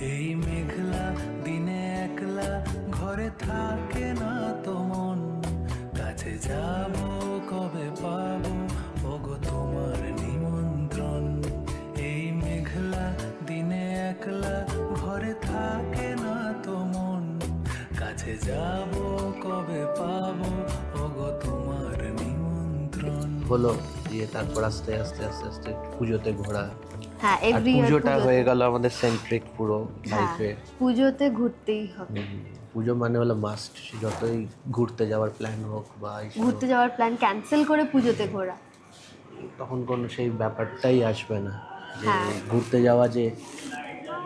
এই মেঘলা দিনে একলা ঘরে থাকে না তো মন, কাছে যাব কবে পাবো ওগো তোমার নিমন্ত্রণ। এই মেঘলা দিনে একলা ঘরে থাকে না তো মন, কাছে যাব কবে পাবো ওগো তোমার নিমন্ত্রণ। হলো দিয়ে তারপর আস্তে আস্তে আস্তে আস্তে পুজোতে ঘোরা। হ্যাঁ, আর এভরি ইয়ার পুজোটা হয়ে গেল আমাদের সেন্ট্রিক পুরো লাইফে। পুজোতে ঘুরতেই হবে। পুজো মানে হলো মাস্ট, যতই ঘুরতে যাওয়ার প্ল্যান হোক বা ঘুরতে যাওয়ার প্ল্যান ক্যান্সেল করে পুজোতে ঘোরা। তখন কোনো সেই ব্যাপারটাই আসবে না যে হ্যাঁ। ঘুরতে যাওয়া, যে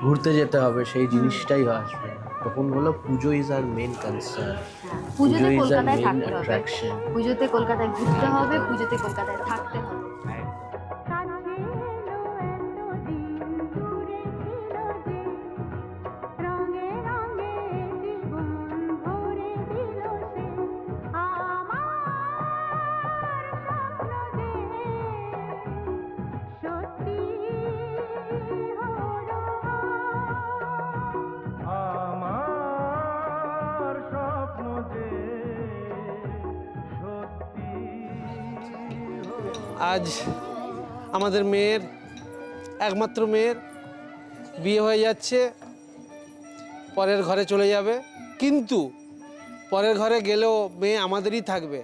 ঘুরতে যেতে হবে সেই জিনিসটাই আসবে না। তখন হলো পুজো ইজ আর মেন কনসার্ন, পুজোতে ইজ আর কলকাতায় মেন থাকতে হবে, অ্যাট্রাকশন। পুজোতে কলকাতায় ঘুরতে হবে, পুজোতে কলকাতায় থাকতে হবে। আজ আমাদের মেয়ের, একমাত্র মেয়ের বিয়ে হয়ে যাচ্ছে, পরের ঘরে চলে যাবে, কিন্তু পরের ঘরে গেলেও মেয়ে আমাদেরই থাকবে।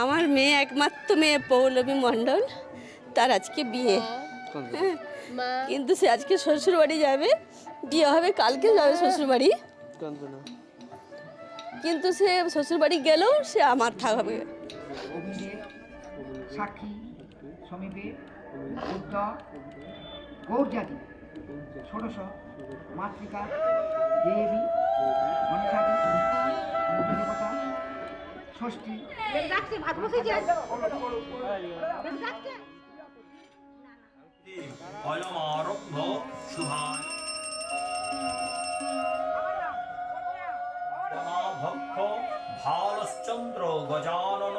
আমার মেয়ে, একমাত্র মেয়ে পৌলমী মণ্ডল, তার আজকে বিয়ে। হ্যাঁ, কিন্তু সে আজকে শ্বশুর বাড়ি যাবে, বিয়ে হবে কালকে যাবে শ্বশুর বাড়ি, কিন্তু সে শ্বশুর বাড়ি গেলেও সে আমার থাকবে। সাক্ষী, সমীপে, উত্তর, গৌরজাতি, ষোড়শ, মাতৃকা, দেবী, মনসাদি, দেবতা, ষষ্ঠী। অয়মারব্ধ শুভায় ভক্ষ ভালশ্চন্দ্র গজানন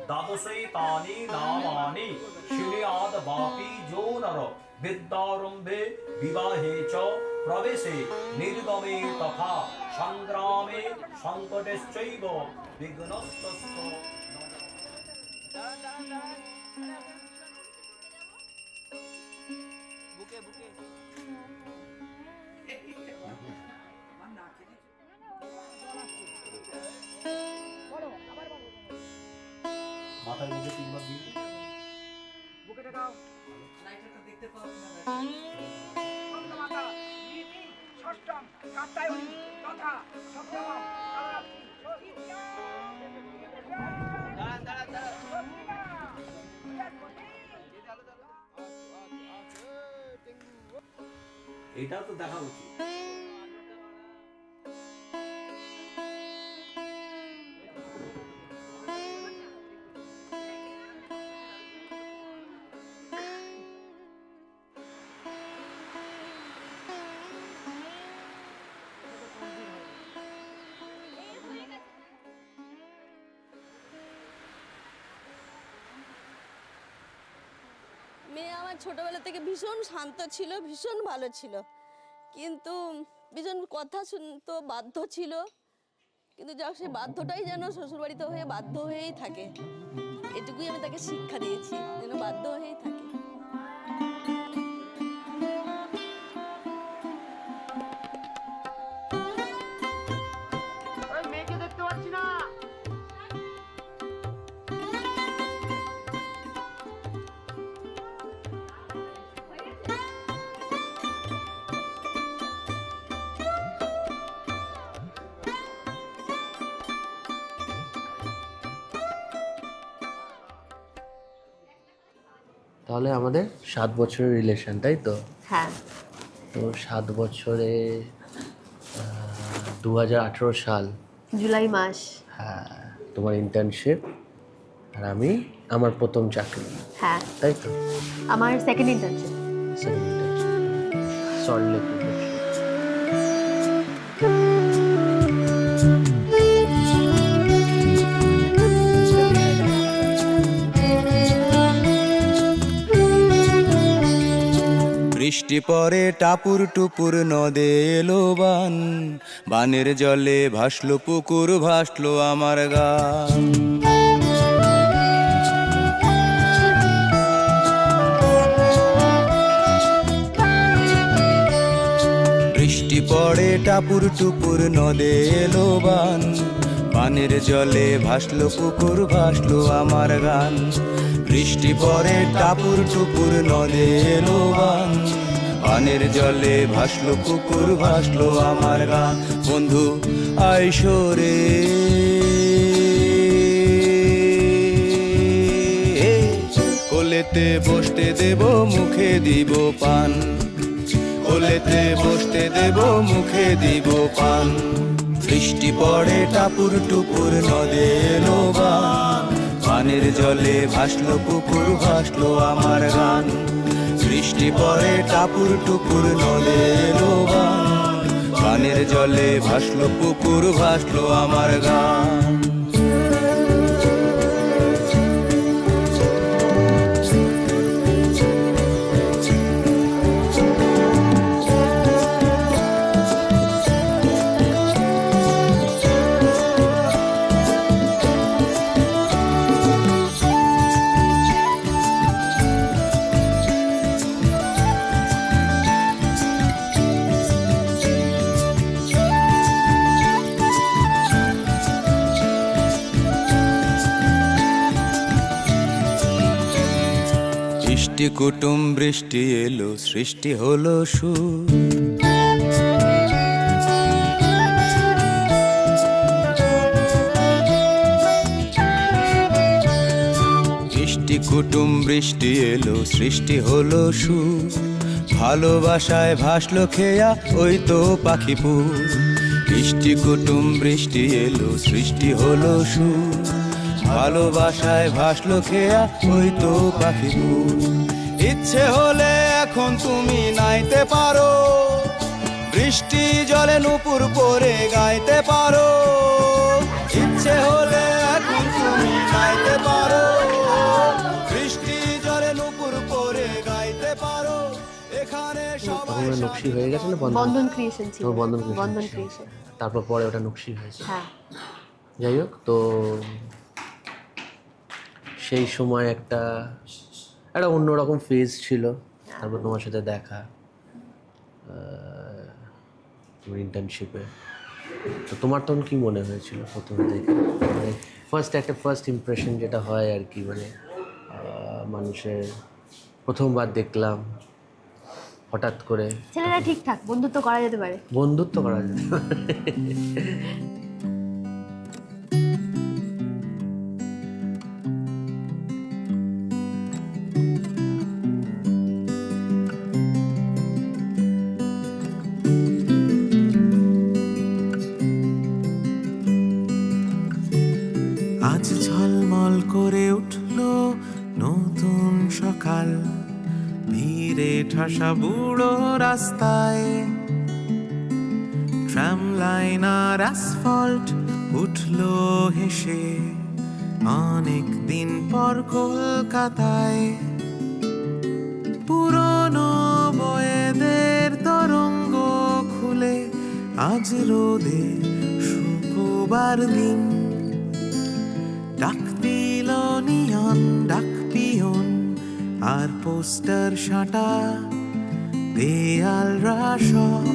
দ্বাদশৈতানি নামানি শিলিয়াদ বাপি যৌনর বিদ্যারম্ভে বিবাহে চ প্রবেশে নির্গমে তথা সংগ্রামে সংকটেশ্চৈব বিঘ্নস্তস্য। মাথার মধ্যে তিনবার দিয়ে বুকে দেখাও, লাইটারটা দেখতে পাও না? মাতা, ষষ্ঠম, কাত্যায়নী, তথা সপ্তমম, এটা তো দেখা উচিত। মেয়ে আমার ছোটবেলা থেকে ভীষণ শান্ত ছিল, ভীষণ ভালো ছিল, কিন্তু ভীষণ কথা শুনতো, বাধ্য ছিল, কিন্তু যাক সেই বাধ্যটাই যেন শ্বশুরবাড়িতে হয়ে বাধ্য হয়েই থাকে। এটুকুই আমি তাকে শিক্ষা দিয়েছি, যেন বাধ্য হয়েই থাকে। মেয়েকে দেখতে পাচ্ছি না। তাহলে আমাদের 7 বছরের রিলেশন, তাই তো? হ্যাঁ। তো 7 বছরে 2018 সাল, জুলাই মাস। হ্যাঁ, তোমার ইন্টার্নশিপ আর আমি আমার প্রথম চাকরি, হ্যাঁ, তাই তো? আমার second internship. Second internship Salt Lake. বৃষ্টি পরে টাপুর টুপুর নদে এলো বান, বানের জলে ভাসলো পুকুর, ভাসলো আমার গান। বৃষ্টি পড়ে টাপুর টুপুর নদে এলো বান, বানের জলে ভাসলো পুকুর, ভাসলো আমার গান। বৃষ্টি পড়ে টাপুর টুপুর নদে এলো বান, বানের জলে ভাসলো পুকুর, ভাসলো আমার গান। বন্ধু আইসো রে, কোলেতে বসতে দেব, মুখে দিব পান, কোলেতে বসতে দেব, মুখে দিব পান। বৃষ্টি পড়ে টাপুর টুপুর নদে এলো বান, বানের জলে ভাসলো পুকুর, ভাসলো আমার গান। বৃষ্টি পড়ে টাপুর টুপুর নদে এলো বান, বানের জলে ভাসলো পুকুর, ভাসলো আমার গান। ইষ্টি কুটুম বৃষ্টি এলো, সৃষ্টি হলো সুর। ইষ্টি কুটুম বৃষ্টি এলো, সৃষ্টি হলো সুর। ভালোবাসায় ভাসলো খেয়া ওই তো পাখিপুর। ইষ্টি কুটুম বৃষ্টি এলো, সৃষ্টি হলো সুর। ভালোবাসায় ভাসলো খেয়া ওই তো পাখিপুর। ইচ্ছে হলে এখন তুমি নাইতে পারো, বৃষ্টি জলে নুপুর পরে গাইতে পারো। ইচ্ছে হলে এখন তুমি নাইতে পারো, বৃষ্টি জলে নুপুর পরে গাইতে পারো। এখানে সবাই তখন নকশি হয়ে গেছে না? বন্ধন ক্রিয়েশন ছিল। ও, বন্ধন creation বন্ধন ছিল। ক্রিয়েশন। তারপর পরে ওটা নকশি হয়েছে। হ্যাঁ, যাই হোক, তো সেই সময় একটা অন্যরকম ফেজ ছিল। তারপর তোমার সাথে দেখা তোমার ইন্টার্নশিপে। তো তোমার তখন কি মনে হয়েছিল প্রথমে দেখে? মানে ফার্স্ট ইমপ্রেশন যেটা হয় আর কি, মানে মানুষের প্রথমবার দেখলাম হঠাৎ করে। ছেলেরা ঠিকঠাক, বন্ধুত্ব করা যেতে পারে। বন্ধুত্ব করা যেতে পারে। আজ ঝলমল করে উঠলো নতুন সকাল, ভিড়ে ঠাসা বুড়ো রাস্তায়। ট্রাম লাইন আর অ্যাসফল্ট উঠলো হেসে, অনেক দিন পর কলকাতায়। পুরনো বয়েদের তরঙ্গ খুলে আজ রোদে শুক্রবার দিন। ডাক দিল নিয়ন, ডাক পিয়ন আর পোস্টার সাঁটা, দেয়ালরা সব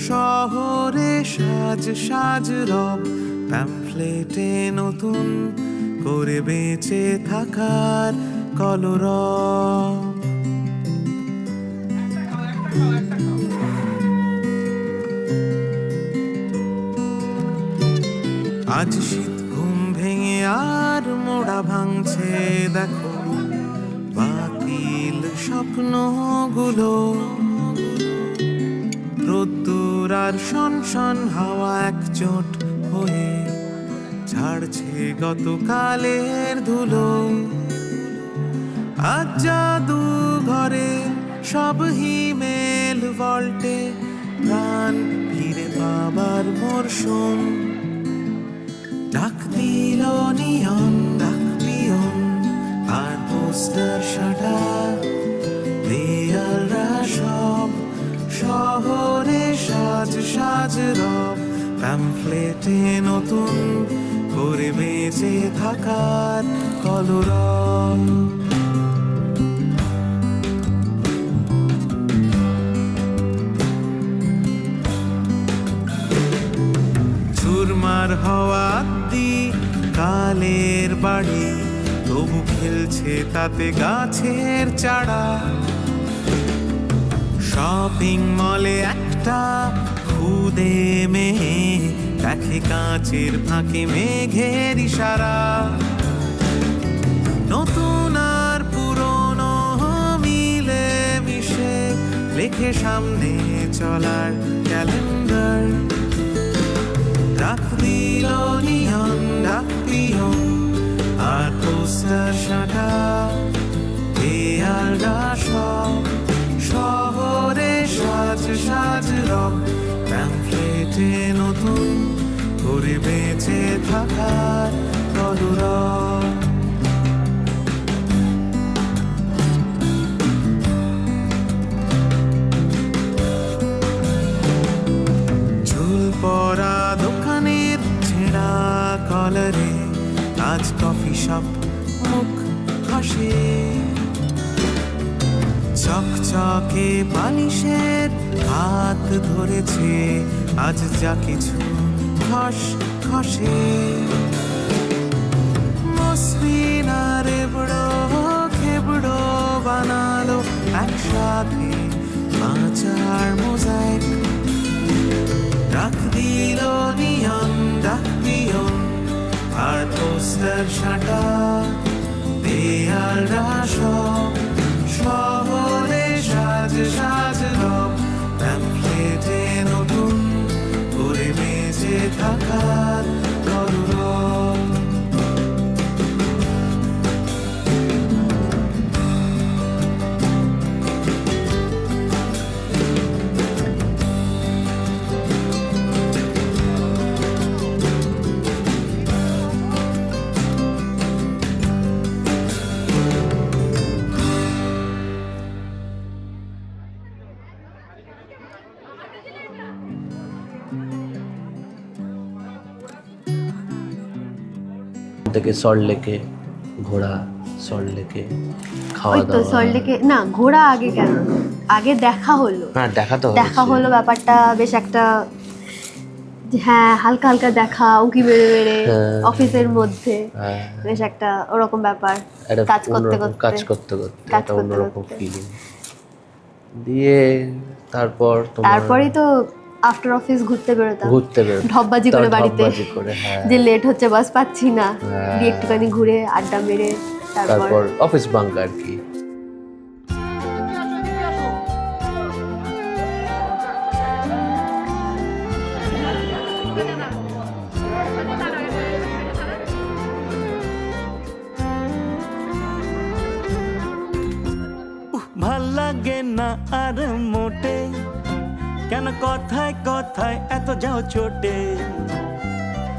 শহরে সাজ সাজ রব। প্যাম্ফলেটে নতুন করে বেঁচে থাকার কলরব। আজ শীত ঘুম ভেঙে আর মোড়া ভাঙছে দেখো, বাতিল স্বপ্নগুলো। রোদ্দুর আর শনশন হাওয়া একজোট হয়ে ঝাড়ছে গতকালের ধুলো। আজ জাদু ঘরে সব হিমেল ভল্টে প্রাণ ফিরে পাবার মরশুম। ডাক দিল নিয়ন, ডাক পিয়ন আর পোস্টার সাটা দেয়ালরা সব শহরে সাজ সাজ রব। প্যাম্পলেটে নতুন করে বেঁচে থাকার কলরব। চুরমার হওয়া দি কালের বাড়ি, তবু খেলছে তাতে গাছের চারা। শপিং মলে একটা খুদে মেয়ে দেখে কাঁচের ফাঁকে মেঘের ইশারা। নতুন আর পুরনো মিলে মিশে লেখে সামনে চলার ক্যালেন্ডার। ডাক দিল নিয়ন, ডাক পিয়ন আর পোস্টার সাটা দেয়ালরা সব শহরে সাজ সাজ রব। প্যাম্পলেটে নতুন করে বেঁচে থাকার কলরব। ঝুল পরা দোকানের ছেঁড়া কলারে আজ কফি শপ মুখ হাসে। চকচকে বালিশের হাত ধরেছে আজ যা কিছু খস খসে। মসলিন আর এবড়ো খেবড়ো বানালো একসাথে মাচার মোজাইক। ডাক দিল নিয়ন, ডাক পিয়ন আর পোস্টার সাটা দেয়ালরা সব শহরে সাজ সাজ রব। প্যাম্পলেটে নতুন করে বেঁচে থাকার কলরব। থেকে সল্ট লেকে ঘোরা, সল্ট লেকে খাওয়া ওই তো দাওয়া। সল্ট লেকে না, ঘোরা আগে কেন, আগে দেখা হলো। হ্যাঁ, দেখা তো দেখা হয়েছে। হলো, ব্যাপারটা বেশ একটা যে হ্যাঁ হালকা হালকা দেখা, উকি বেড়ে বেড়ে হ্যাঁ। অফিসের মধ্যে হ্যাঁ, বেশ একটা ওরকম ব্যাপার। একটা কাজ করতে অন্যরকম করতে কাজ করতে করতে কাজ একটা করতে অন্যরকম করতে। ফিলিং দিয়ে তারপর তোমার তারপরেই তো আফটার অফিস ঘুরতে বেরোতাম, ঘুরতে বেরো ঢপবাজি করে বাড়িতে, ঢপবাজি করে, হ্যাঁ। যে লেট হচ্ছে বাস পাচ্ছি না, হ্যাঁ। দিয়ে একটুখানি ঘুরে আড্ডা মেরে তারপর তারপর অফিস বাঙ্ক আর কি। ভাল লাগে না আর মোটে, কেন কথায় কথায় এত যাও চোটে।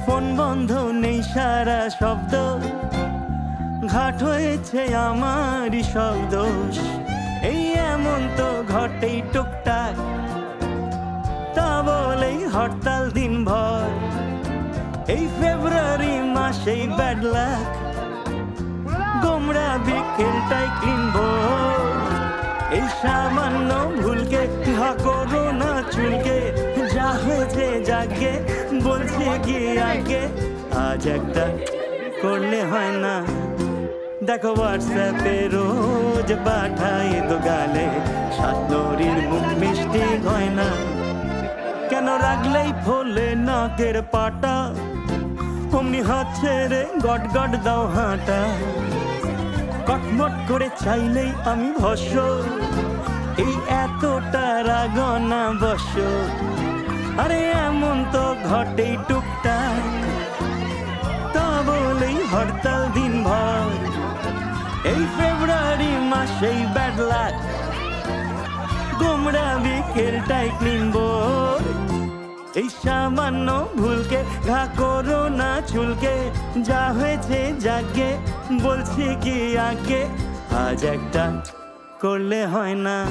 ফোন বন্ধ নেই সারা শব্দ, ঘাট হয়েছে আমারই সব দোষ। এই এমন তো ঘটেই টুকটাক, তা বলেই হরতাল দিন ভর। এই ফেব্রুয়ারি মাসেই ব্যাড লাক, গোমরা বিকেলটাই কিনবো। এই সামান্য ভুলকে হা করো না চুলকে, যা হয়েছে যাকে বলছে গিয়ে আগে। আজ একটা করলে হয় না, দেখো হোয়াটসঅ্যাপে রোজ পাঠাই তো গালে সাতনরির মুখ মিষ্টি হয় না। কেন রাখলেই ফলে নাকের পাটা, অমনি হচ্ছে রে গট গট দাও হাঁটা। কটমট করে চাইলেই আমি ভস্য, এই এতটা রাগনা বস্য। আরে এমন তো ঘটেই টুকটাক, তা বলেই হরতাল দিনভর। এই ফেব্রুয়ারি মাসেই ব্যাড লাক, গোমরা বিকেলটাই ক্লিন বোর্ড। এই সামান্য ভুলকে ঘা করো না চুলকে, যা হয়েছে যাকে বলছি কি আগে, আজ একটা করলে হয় না।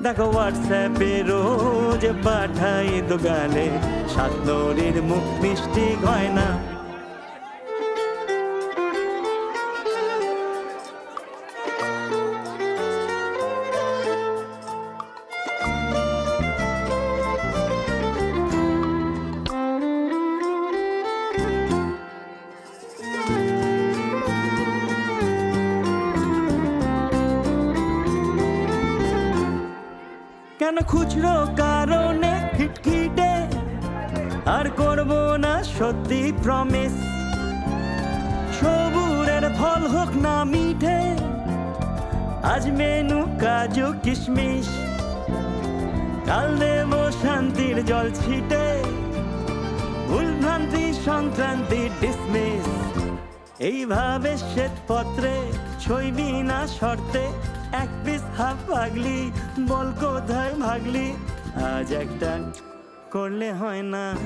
দেখো হোয়াটসঅ্যাপে রোজ পাঠাই দোগালে, সাত নদীর মুখ মিষ্টি গয়না। কেন খুচরো কারণে খিটখিটে, আর করব না সত্যি প্রমিস। সবুরের ফল হোক না মিঠে, আজ মেনু কাজু কিশমিশ। কাল দেব শান্তির জল ছিটে, ভুলভ্রান্তি সংক্রান্তি ডিসমিস। এইভাবে শ্বেতপত্রে ছইবি না শর্তে, এক পিস হাফ পাগলি বল কোথায় ভাগলি, আজ একটা করলে হয় না।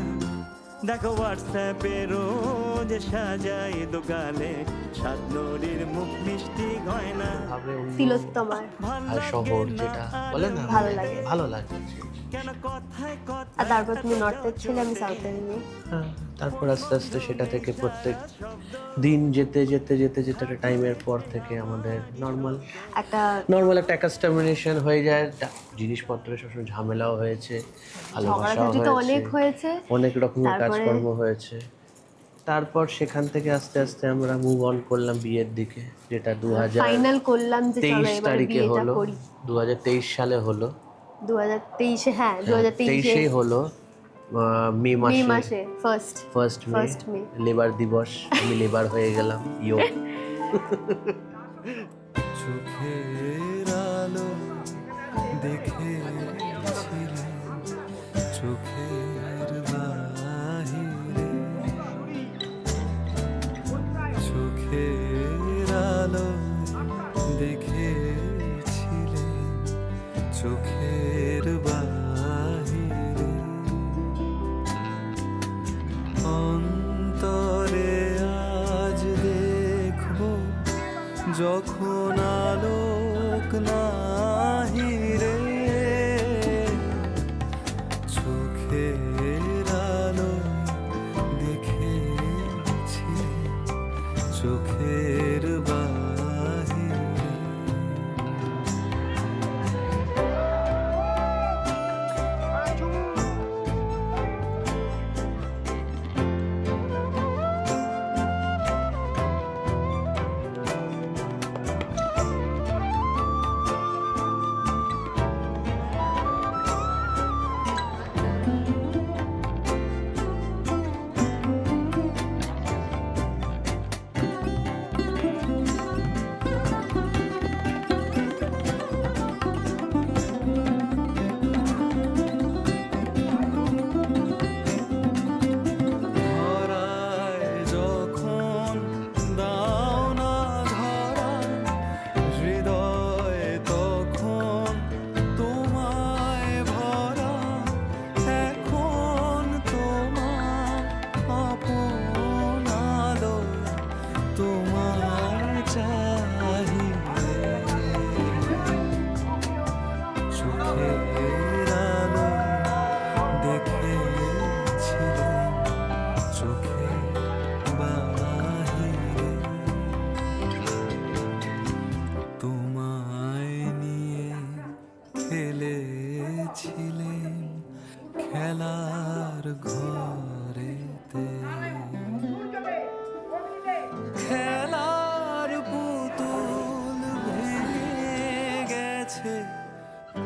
দেখো হোয়াটসঅ্যাপে রোজ সাজাই দোকালে, সাত নদীর মুখ মিষ্টি গয়না। ভাবে অন্য তিলোত্তমার আর শহর যেটা বলে না ভালো লাগে। ভালো লাগে। কেন কথায় কথা আর তারপর তুমি নর্থের ছেলে, আমি সাউথের মেয়ে। হ্যাঁ, তারপর আস্তে আস্তে সেটা থেকে প্রত্যেক দিন যেতে যেতে যেতে যেতে একটা টাইমের পর থেকে আমাদের নর্মাল একটা একটা অ্যাকাস্টামিনেশন হয়ে যায়। জিনিসপত্রের সবসময় ঝামেলাও হয়েছে, ভালোবাসাও ঝগড়াঝাটি তো অনেক হয়েছে, হয়েছে। অনেক রকমের তারপরে- কাজকর্ম হয়েছে। তারপর সেখান থেকে আস্তে আস্তে আমরা মুভ অন করলাম বিয়ের দিকে, যেটা ফাইনাল করলাম যে চলো 2023 এবার তারিখে বিয়েটা হলো, করি। 2023 সালে হলো। 2023 হ্যাঁ 2023 23 হলো মে মে মাসে, মাসে ফার্স্ট ফার্স্ট মে, মে। লেবার দিবস। আমি লেবার হয়ে গেলাম। ইয়ো চোখের আলো দেখেছিলে, চোখের বাহিরে, চোখের আলো দেখেছিলে, চোখের বাহিরে, অন্তরে আজ দেখবো যখন আলোক নাহি রে, চোখের আলো দেখেছি, চোখের বাহিরে। ধরায় যখন দাও না ধরা, হৃদয় তখন তোমায় ভরা, এখন তোমার আপন আলো তোমার চাহিদে, চোখের আলো দেখেছিলে, চোখের বাহিরে, তোমায় নিয়ে খেলেছিলেন খেলার ঘরেতে, খেলার পুতুল ভেঙে গেছে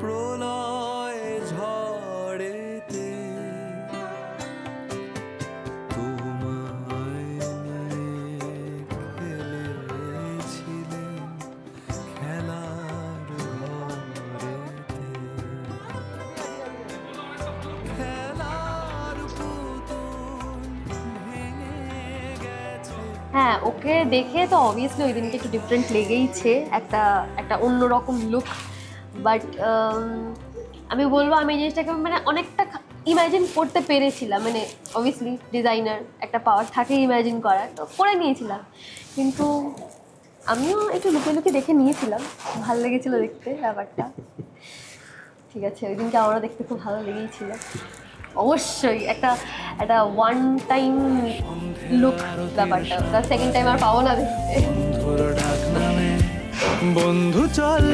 প্রলয় ঝড়েতে, তোমায় নিয়ে খেলেছিলেন খেলার ঘরেতে, খেলা হ্যাঁ, ওকে দেখে তো অবভিয়াসলি ওই দিনকে একটু ডিফারেন্ট লেগেইছে, একটা একটা অন্যরকম লুক। বাট আমি বলবো আমি এই জিনিসটাকে মানে অনেকটা ইমাজিন করতে পেরেছিলাম, মানে অবভিয়াসলি ডিজাইনার একটা পাওয়ার থাকে ইমাজিন করার, তো করে নিয়েছিলাম। কিন্তু আমিও একটু লুকিয়ে লুকিয়ে দেখে নিয়েছিলাম, ভালো লেগেছিলো দেখতে ব্যাপারটা। ঠিক আছে, ওই দিনকে আমারও দেখতে খুব ভালো লেগেছিল। অবশ্যই একটা একটা ওয়ান টাইম লুক ব্যাপারটা, তার সেকেন্ড টাইম আর পাবো না দেখতে। বন্ধুর ডাক নামে বন্ধু চল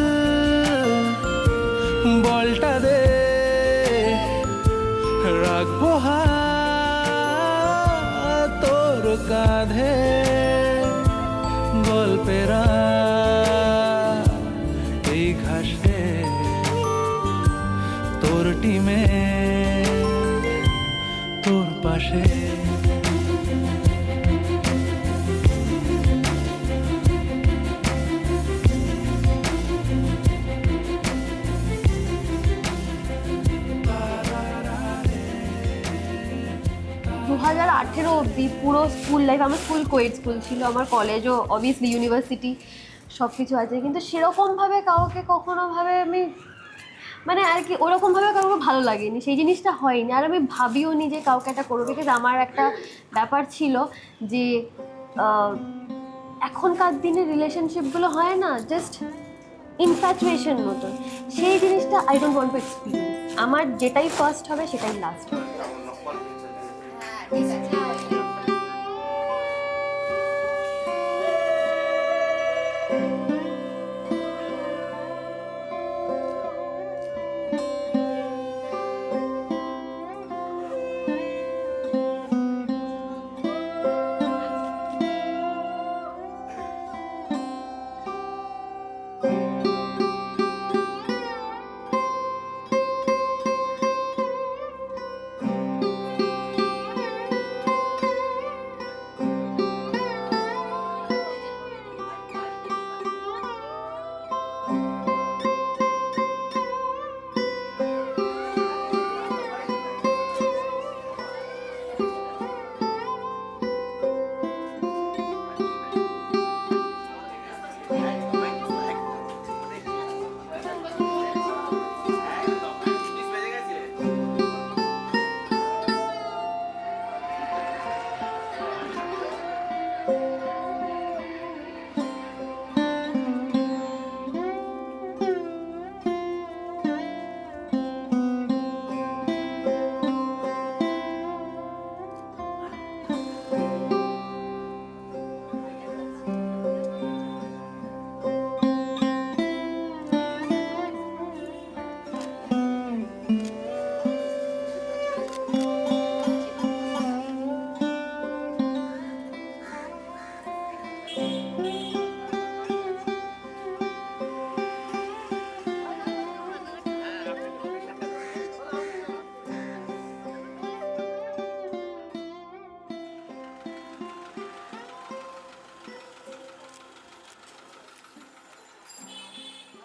বলটা দে, রাখবো হাত তোর কাঁধে, গল্পের এই ঘাসে তোর টিমে তোর পাশে। 2018 অবধি পুরো স্কুল লাইফ, আমার স্কুল কোয়েড স্কুল ছিল, আমার কলেজও অবভিয়াসলি ইউনিভার্সিটি সব কিছু আছে, কিন্তু সেরকমভাবে কাউকে কখনোভাবে আমি মানে আর কি ওরকমভাবে কাউকে ভালো লাগেনি, সেই জিনিসটা হয়নি। আর আমি ভাবিও নি যে কাউকে একটা করবো, বিকজ আমার একটা ব্যাপার ছিল যে এখনকার দিনে রিলেশনশিপগুলো হয় না জাস্ট ইনফ্যাচুয়েশন মতো, সেই জিনিসটা I don't want to experience. আমার যেটাই ফার্স্ট হবে সেটাই লাস্ট হবে।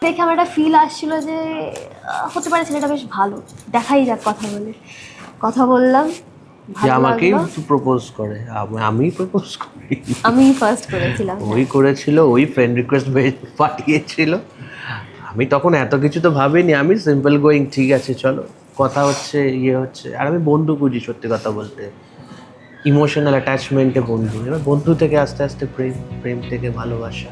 দেখে আমার একটা ফিল আসছিল যে হতে পারে ছেলেটা বেশ ভালো, দেখাই যাক কথা বলে। কথা বললাম, যে আমাকেই প্রপোজ করে, আমি প্রপোজ করি, আমি ফার্স্ট করেছিলাম, ওই করেছিল, ওই ফ্রেন্ড রিকোয়েস্ট পাঠিয়েছিল। আমি তখন এত কিছু তো ভাবিনি, আমি সিম্পল গোয়িং, ঠিক আছে চলো কথা হচ্ছে ইয়ে হচ্ছে। আর আমি বন্ধু বুঝি, সত্যি কথা বলতে ইমোশনাল অ্যাটাচমেন্টে বন্ধু, এবার বন্ধু থেকে আস্তে আস্তে প্রেম, প্রেম থেকে ভালোবাসা।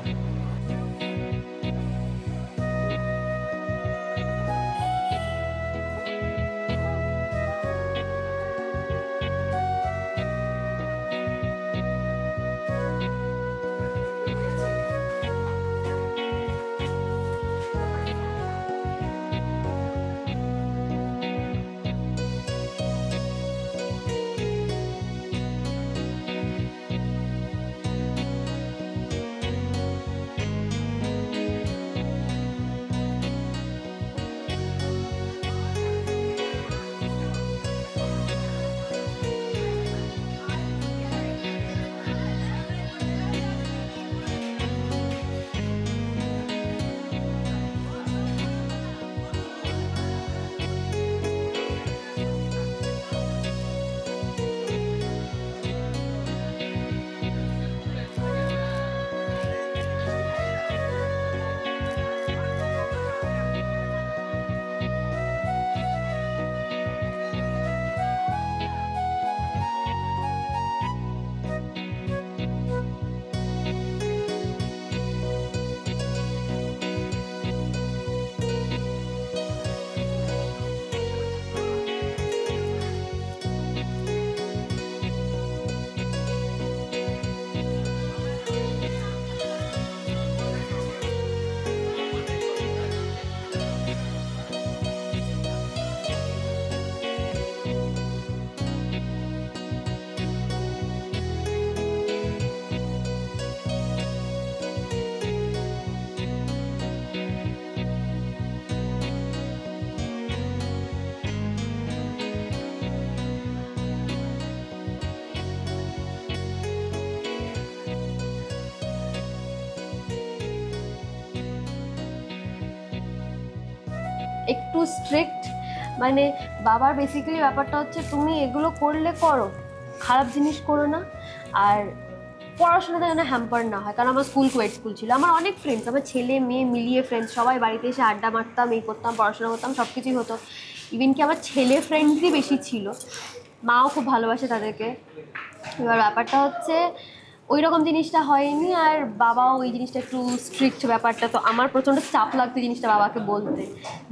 একটু স্ট্রিক্ট। মানে বাবার বেসিক্যালি ব্যাপারটা হচ্ছে তুমি এগুলো করলে করো, খারাপ জিনিস করো না, আর পড়াশোনাতে যেন হ্যাম্পার না হয়। কারণ আমার স্কুল কোয়েট স্কুল ছিল, আমার অনেক ফ্রেন্ডস, আমার ছেলে মেয়ে মিলিয়ে ফ্রেন্ডস, সবাই বাড়িতে এসে আড্ডা মারতাম, এই করতাম, পড়াশোনা করতাম, সব কিছুই হতো। ইভেন কি আমার ছেলে ফ্রেন্ডসই বেশি ছিল, মাও খুব ভালোবাসে তাদেরকে। এবার ব্যাপারটা হচ্ছে ওই রকম জিনিসটা হয়নি, আর বাবাও ওই জিনিসটা একটু স্ট্রিক্ট ব্যাপারটা। তো আমার প্রচণ্ড চাপ লাগতো জিনিসটা বাবাকে বলতে,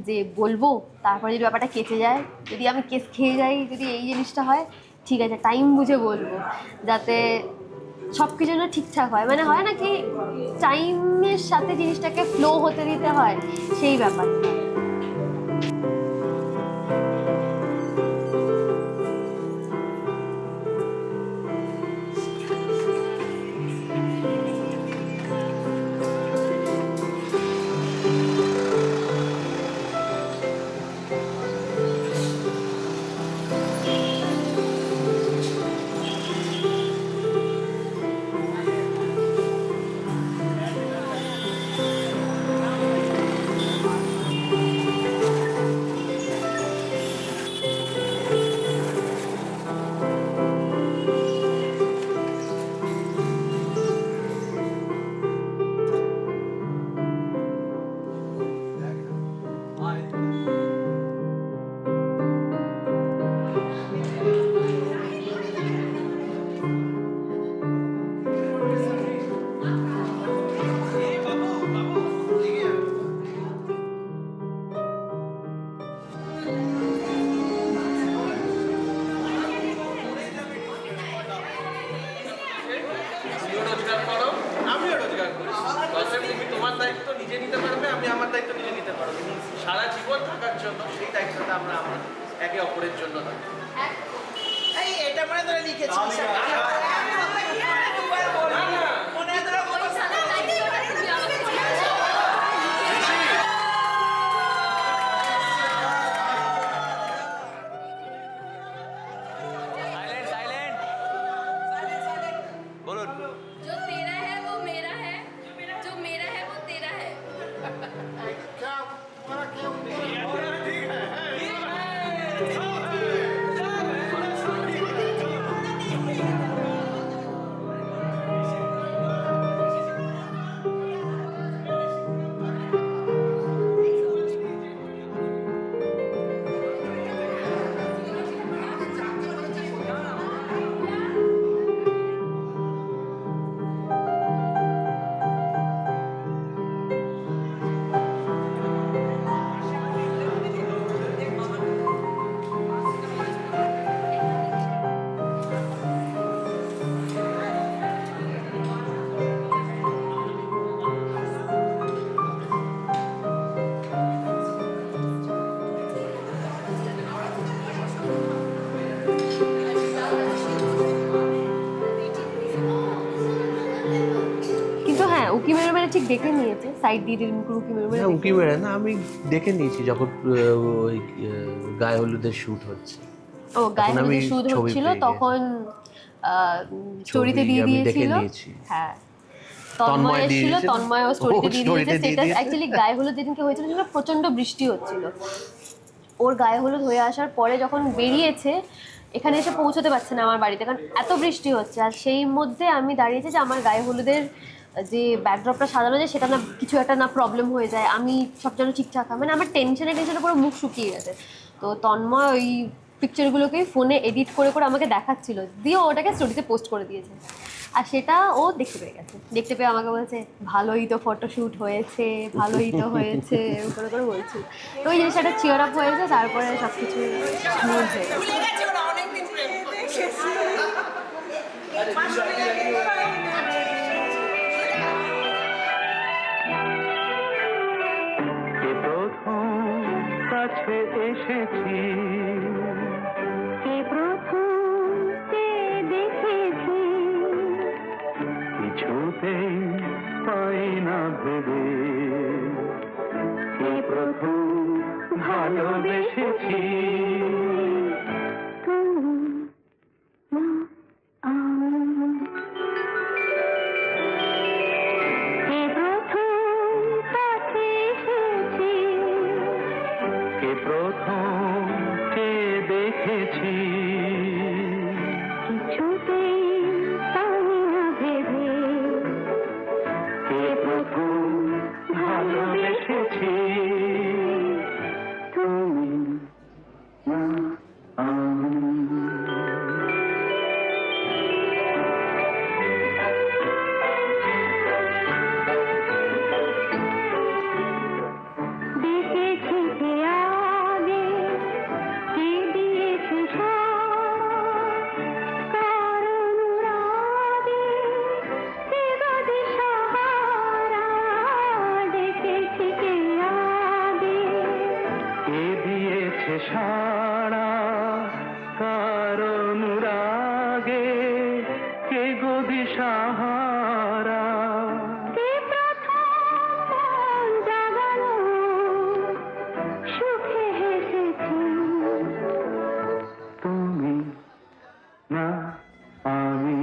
যে বলবো তারপরে যদি ব্যাপারটা কেচে যায়, যদি আমি কেস খেয়ে যাই, যদি এই জিনিসটা হয়, ঠিক আছে টাইম বুঝে বলবো, যাতে সব কিছু যেন ঠিকঠাক হয়। মানে হয় না কি টাইমের সাথে জিনিসটাকে ফ্লো হতে দিতে হয়, সেই ব্যাপারটা। তোমার দায়িত্ব নিজে নিতে পারবে, আমি আমার দায়িত্ব নিজে নিতে পারবো, সারা জীবন থাকার জন্য সেই দায়িত্বটা আমরা একে অপরের জন্য না। এটা মানে তোরা লিখেছিস উকি মেরে মেরে ঠিক দেখে নিয়েছে, সাইড দিয়ে দিয়ে উকি মেরে মেরে। না উকি মেরে না, আমি দেখে নিয়েছি যখন ওই গায়ে হলুদের শ্যুট হচ্ছে। ও গায়ে হলুদের শ্যুট হচ্ছিল তখন স্টোরিতে দিয়ে দিয়েছিল। হ্যাঁ তন্ময় এসেছিল, তন্ময়ও স্টোরিতে দিয়ে দিয়েছে। সেটা অ্যাকচুয়ালি গায়ে হলুদ যেদিনকে হয়েছিল সেটা প্রচণ্ড বৃষ্টি হচ্ছিল। ওর গায়ে হলুদ হয়ে আসার পরে যখন বেরিয়েছে, এখানে এসে পৌঁছতে পারছে না আমার বাড়িতে, কারণ এত বৃষ্টি হচ্ছে। আর সেই মধ্যে আমি দাঁড়িয়েছি যে আমার গায়ে হলুদের যে ব্যাকড্রপটা সাজানো যায় সেটা না কিছু একটা না প্রবলেম হয়ে যায়, আমি সব যেন ঠিকঠাক হয়। মানে আমার টেনশনে পুরো মুখ শুকিয়ে গেছে। তো তন্ময় ওই পিকচারগুলোকে ফোনে এডিট করে করে আমাকে দেখাচ্ছিল, দিয়ে ওটাকে স্টোরিতে পোস্ট করে দিয়েছে। আর সেটা ও দেখতে পেয়ে গেছে, দেখতে পেয়ে আমাকে বলছে ভালোই তো ফটোশ্যুট হয়েছে, ভালোই তো হয়েছে, করে করে বলছি। তো ওই জিনিসটা চিয়ার আপ হয়েছে, তারপরে সব কিছু স্মুথ হয়ে গেছে। কাছে এসেছি, দেখেছি, কিছুতেই পাই না ভেবে, প্রথম ভালোবেসেছি। দেখেছি কিছুতেই পারি না ভেবে কে প্রথম ভালোবেসেছি তুমি না আমি। দেখেছি কে আগে কে দিয়েছে কারণ রাগে কে বাদে সাহারা দেখেছি কে আগে কে দিয়েছে সারা কারণ রাগে কে গদি সাহারা কে প্রথম জাগানো সুখে হেসেছি তুমি না আমি।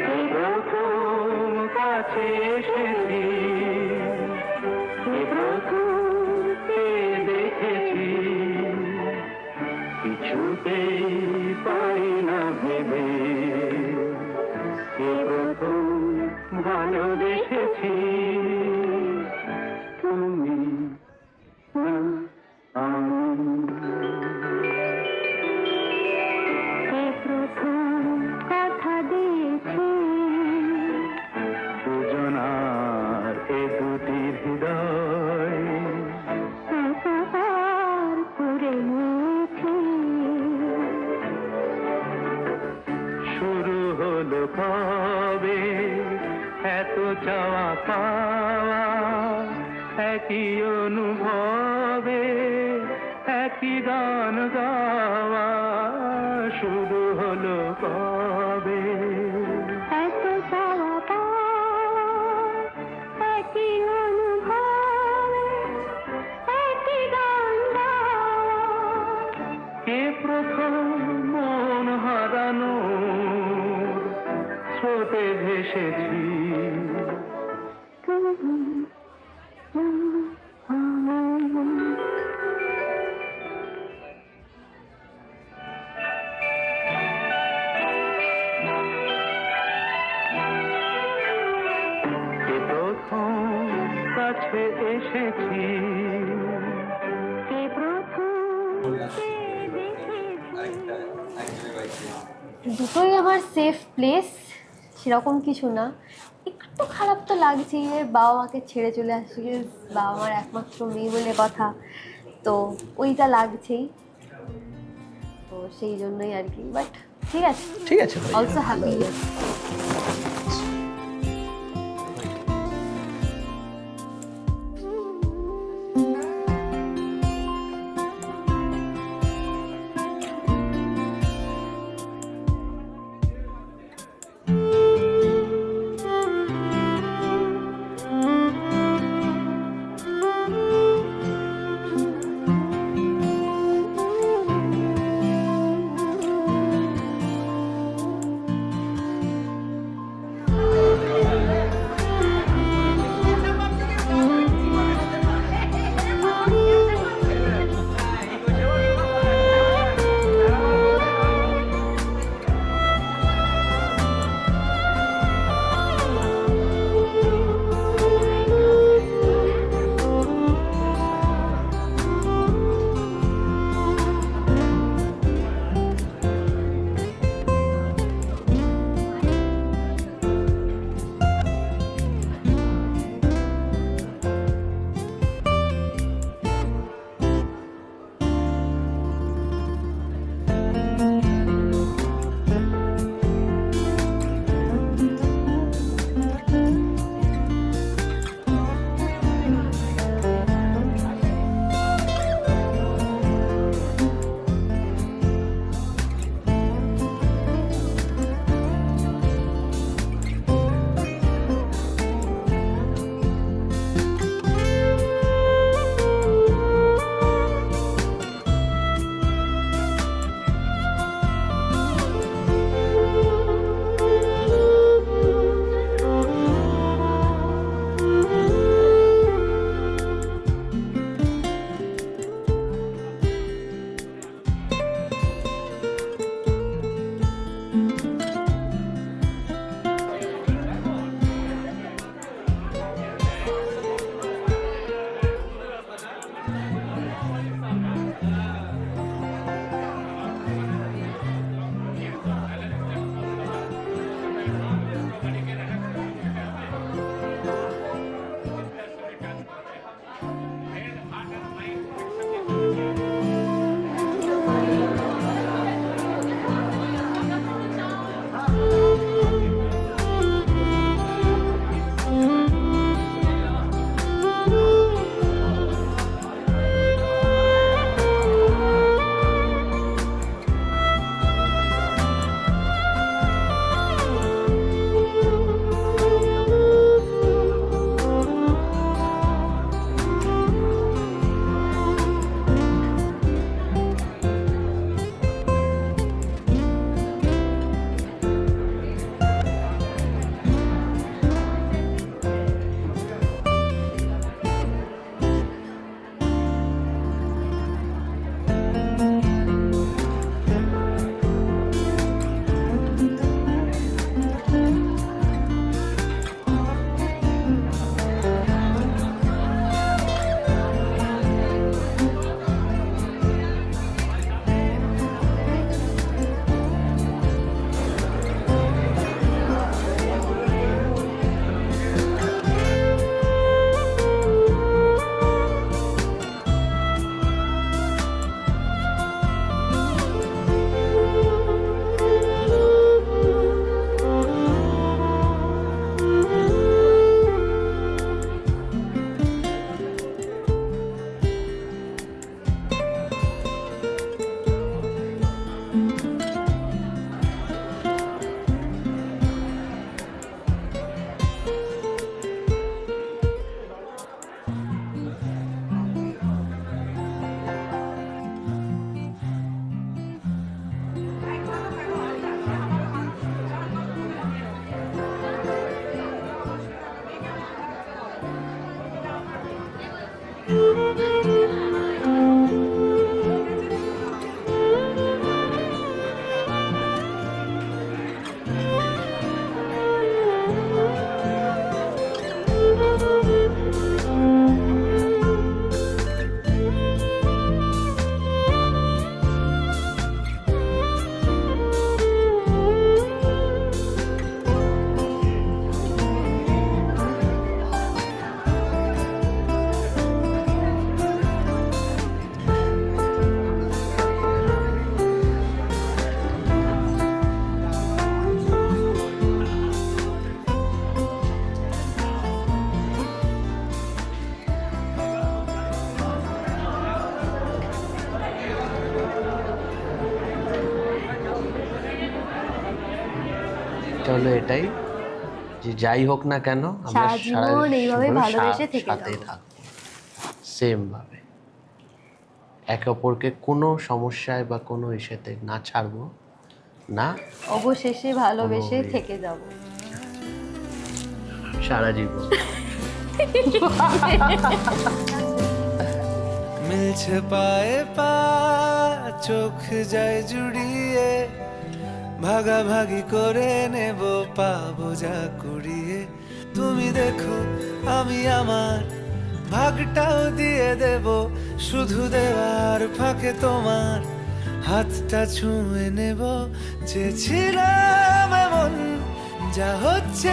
কে প্রথম কাছে এসেছি কে প্রথম কে দেখেছি কিছুতেই পাই না ভেবে কে প্রথম ভালোবেসেছি তুমি না আমি। কে প্রথম কথা দিয়েছি দুজনার এ দুটি হৃদয় একাকার করে নিয়েছি শুরু হলো কবে এত চাওয়া পাওয়া একই অনুভবে একই গান গাওয়া শুরু হলো কবে এত চাওয়া পাওয়া একই অনুভবে একই গান গাওয়া কে প্রথম মন হারানো স্রোতে ভেসেছি কে প্রথম কাছে এসেছি কে প্রথম দুটোই আমার সেফ প্লেস, সেরকম কিছু না। একটু খারাপ তো লাগছেই, বাবা মাকে ছেড়ে চলে আসছি, বাবা মার একমাত্র মেয়ে বলে কথা, তো ওইটা লাগছেই, তো সেই জন্যই আর কি। বাট ঠিক আছে, ঠিক আছে ভাই। Also happy. হলো এটাই যে যাই হোক না কেন আমরা সারা জীবন এইভাবে ভালোবেসে থেকে সাথে যাবো। থাকবো সেম ভাবে, একে অপরকে কোনো সমস্যায় বা কোনো ইস্যুতে না ছাড়বো না, অবশেষে ভালোবেসে কোনো- থেকে যাব। সারা জীবন। মিলছে পায়ে পা, চোখ যায় জুড়িয়ে, ভাগাভাগি করে নেব পাবো যা কুড়িয়ে। তুমি দেখো আমি আমার ভাগটাও দিয়ে দেব, শুধু দেওয়ার ফাঁকে তোমার হাতটা ছুঁয়ে নেব। চেয়েছিলাম এমন, যা হচ্ছে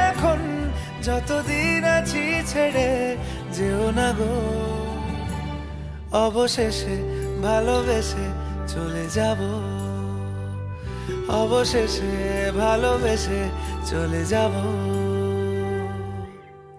এখন, যতদিন আছি ছেড়ে যেও না গো। অবশেষে ভালোবেসে চলে যাব, অবশেষে ভালোবেসে চলে যাব।